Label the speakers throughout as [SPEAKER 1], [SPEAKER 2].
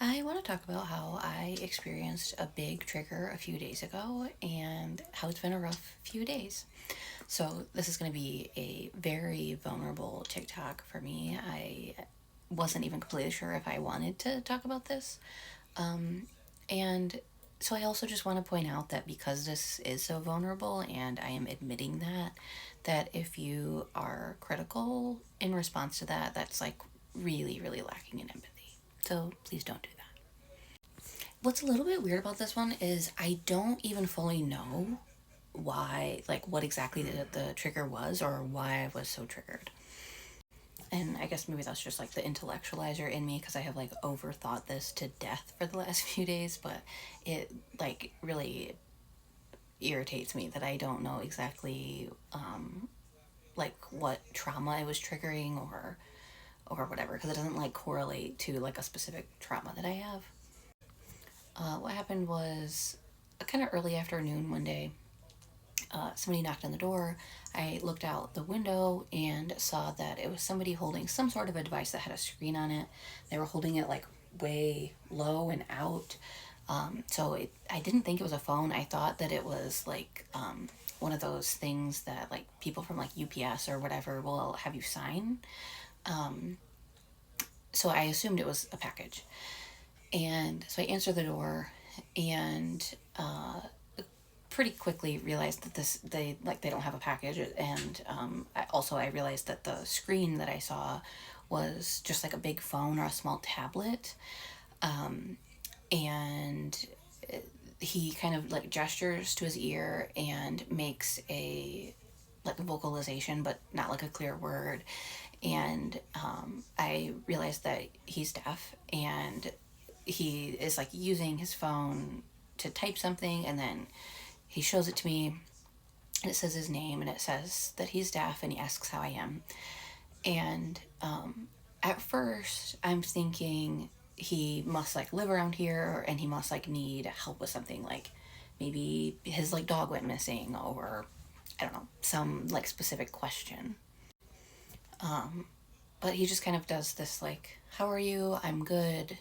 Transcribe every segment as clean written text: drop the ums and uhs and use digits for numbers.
[SPEAKER 1] I want to talk about how I experienced a big trigger a few days ago and how it's been a rough few days. So, this is going to be a very vulnerable TikTok for me. I wasn't even completely sure if I wanted to talk about this. And so, I also just want to point out that because this is so vulnerable and I am admitting that if you are critical in response to that, that's like really, really lacking in empathy. So, please don't do that. What's a little bit weird about this one is I don't even fully know why, like, what exactly the trigger was or why I was so triggered. And I guess maybe that's just like the intellectualizer in me because I have like overthought this to death for the last few days, but it like really irritates me that I don't know exactly like what trauma I was triggering or whatever because it doesn't like correlate to like a specific trauma that I have. What happened was a kind of early afternoon one day. Somebody knocked on the door. I looked out the window and saw that it was somebody holding some sort of a device that had a screen on it. They were holding it like way low and out. I didn't think it was a phone. I thought that it was like one of those things that like people from like UPS or whatever will have you sign. So I assumed it was a package. And so I answered the door and pretty quickly realized that they don't have a package, and I realized that the screen that I saw was just like a big phone or a small tablet, and he kind of like gestures to his ear and makes a like a vocalization but not like a clear word, and I realized that he's deaf and he is like using his phone to type something, and then he shows it to me and it says his name and it says that he's deaf and he asks how I am. And at first I'm thinking he must like live around here and he must like need help with something, like maybe his like dog went missing or I don't know, some like specific question. But he just kind of does this like, how are you? I'm good.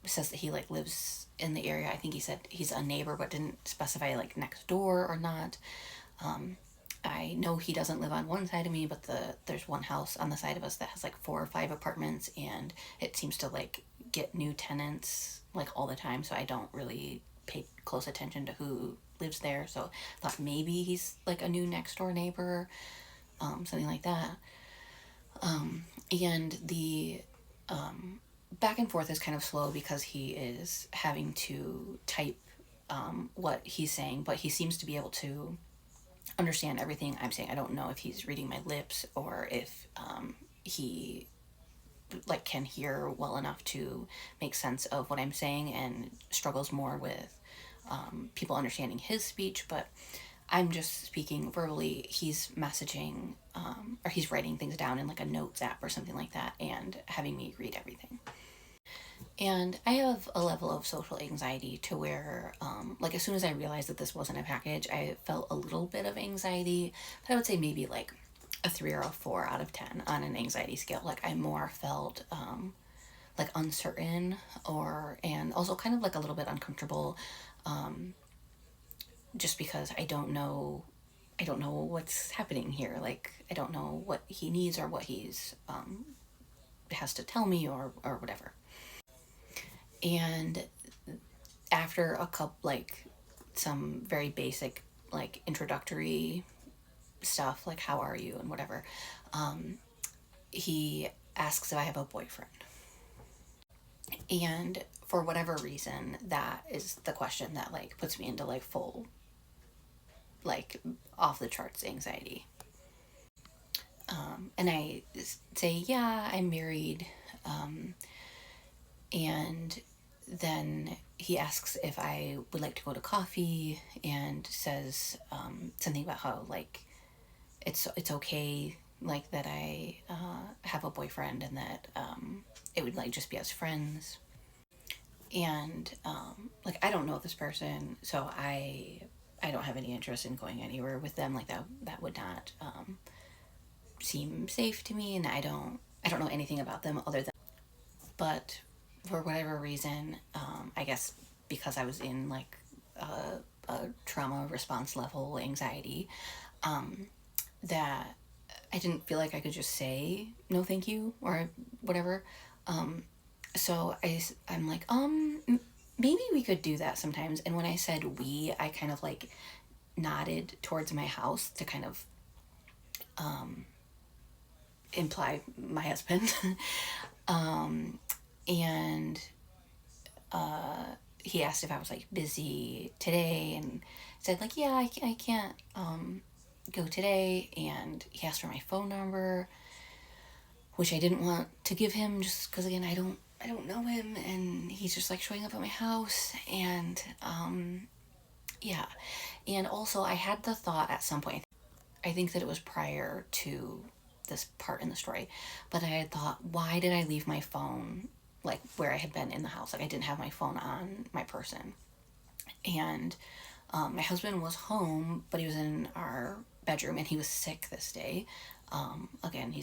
[SPEAKER 1] Says that he like lives in the area. I think he said he's a neighbor, but didn't specify like next door or not. I know he doesn't live on one side of me, but there's one house on the side of us that has like 4 or 5 apartments, and it seems to like get new tenants like all the time. So I don't really pay close attention to who lives there. So I thought maybe he's like a new next door neighbor, something like that. And the back and forth is kind of slow because he is having to type what he's saying, but he seems to be able to understand everything I'm saying. I don't know if he's reading my lips or if he like can hear well enough to make sense of what I'm saying and struggles more with people understanding his speech, but I'm just speaking verbally. He's messaging or he's writing things down in like a notes app or something like that and having me read everything. And I have a level of social anxiety to where, like, as soon as I realized that this wasn't a package, I felt a little bit of anxiety. But I would say maybe like a 3 or a 4 out of 10 on an anxiety scale. Like, I more felt like uncertain and also kind of like a little bit uncomfortable, just because I don't know what's happening here. Like, I don't know what he needs or what he's has to tell me or whatever. And after a couple like some very basic like introductory stuff like how are you and whatever, he asks if I have a boyfriend, and for whatever reason that is the question that like puts me into like full like off the charts anxiety. And I say yeah, I'm married, and then he asks if I would like to go to coffee and says something about how like it's okay like that I have a boyfriend and that it would like just be as friends. And like I don't know this person, so I don't have any interest in going anywhere with them. Like that would not seem safe to me, and I don't know anything about them other than. But for whatever reason, I guess because I was in like a trauma response level anxiety, that I didn't feel like I could just say no thank you or whatever. So I'm like, maybe we could do that sometimes. And when I said we, I kind of like nodded towards my house to kind of imply my husband. And he asked if I was like busy today, and said like, yeah, I can't go today. And he asked for my phone number, which I didn't want to give him just because again I don't know him, and he's just like showing up at my house. And yeah. And also I had the thought at some point, I think that it was prior to this part in the story, but I had thought, why did I leave my phone like where I had been in the house? Like I didn't have my phone on my person. And my husband was home, but he was in our bedroom and he was sick this day. Again,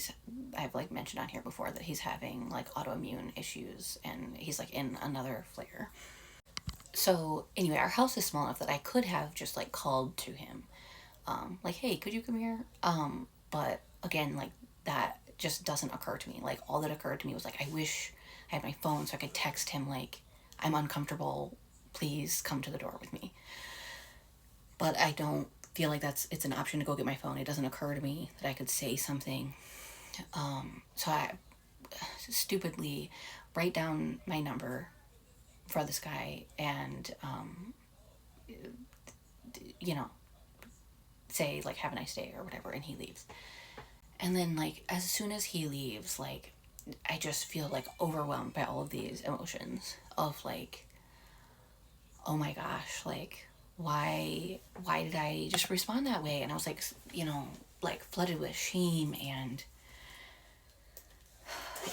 [SPEAKER 1] I've like mentioned on here before that he's having like autoimmune issues and he's like in another flare. So anyway, our house is small enough that I could have just like called to him, like, hey, could you come here? But again, like that just doesn't occur to me. Like all that occurred to me was like, I wish I had my phone so I could text him like, I'm uncomfortable, please come to the door with me. But I don't feel like it's an option to go get my phone. It doesn't occur to me that I could say something. So I stupidly write down my number for this guy and, you know, say like, have a nice day or whatever, and he leaves. And then like as soon as he leaves, like I just feel like overwhelmed by all of these emotions of like, oh my gosh, like why did I just respond that way? And I was like, like flooded with shame and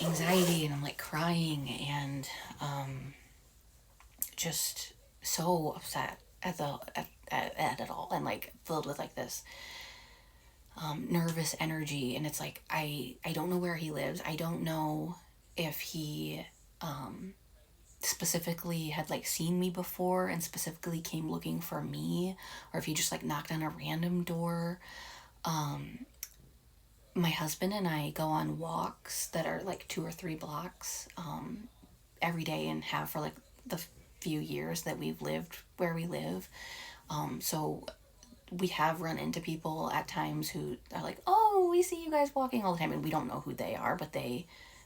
[SPEAKER 1] anxiety, and I'm like crying and just so upset at it all, and like filled with like this nervous energy. And it's like I don't know where he lives. I don't know if he specifically had like seen me before and specifically came looking for me, or if he just like knocked on a random door. My husband and I go on walks that are like 2 or 3 blocks every day, and have for like the few years that we've lived where we live. So we have run into people at times who are like, oh, we see you guys walking all the time, and we don't know who they are, but they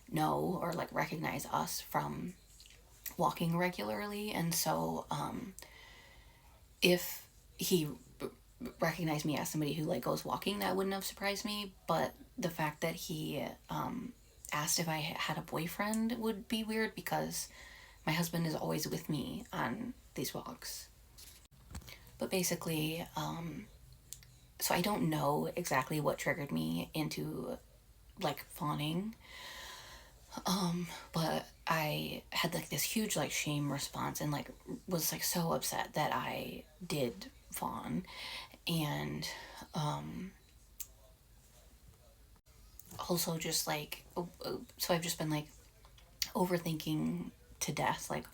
[SPEAKER 1] know or like recognize us from walking regularly. And so if he recognized me as somebody who like goes walking, that wouldn't have surprised me. But the fact that he asked if I had a boyfriend would be weird, because my husband is always with me on these walks. But basically, so I don't know exactly what triggered me into like fawning, but I had like this huge like shame response, and like was like so upset that I did fawn. And also just like, so I've just been like overthinking to death, like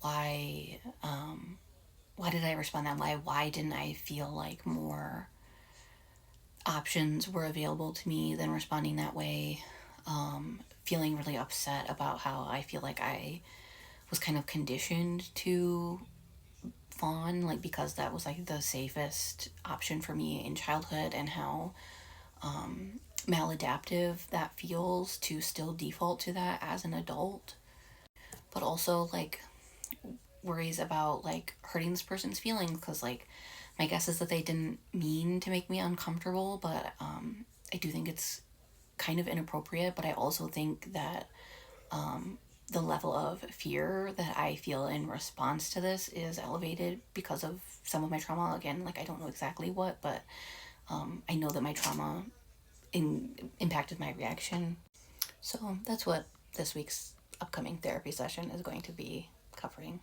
[SPEAKER 1] why why did I respond that way? Why didn't I feel like more options were available to me than responding that way? Feeling really upset about how I feel like I was kind of conditioned to fawn, like because that was like the safest option for me in childhood, and how maladaptive that feels to still default to that as an adult. But also like worries about like hurting this person's feelings, because like my guess is that they didn't mean to make me uncomfortable, but I do think it's kind of inappropriate. But I also think that the level of fear that I feel in response to this is elevated because of some of my trauma. Again, like I don't know exactly what, but I know that my trauma impacted my reaction. So that's what this week's upcoming therapy session is going to be covering.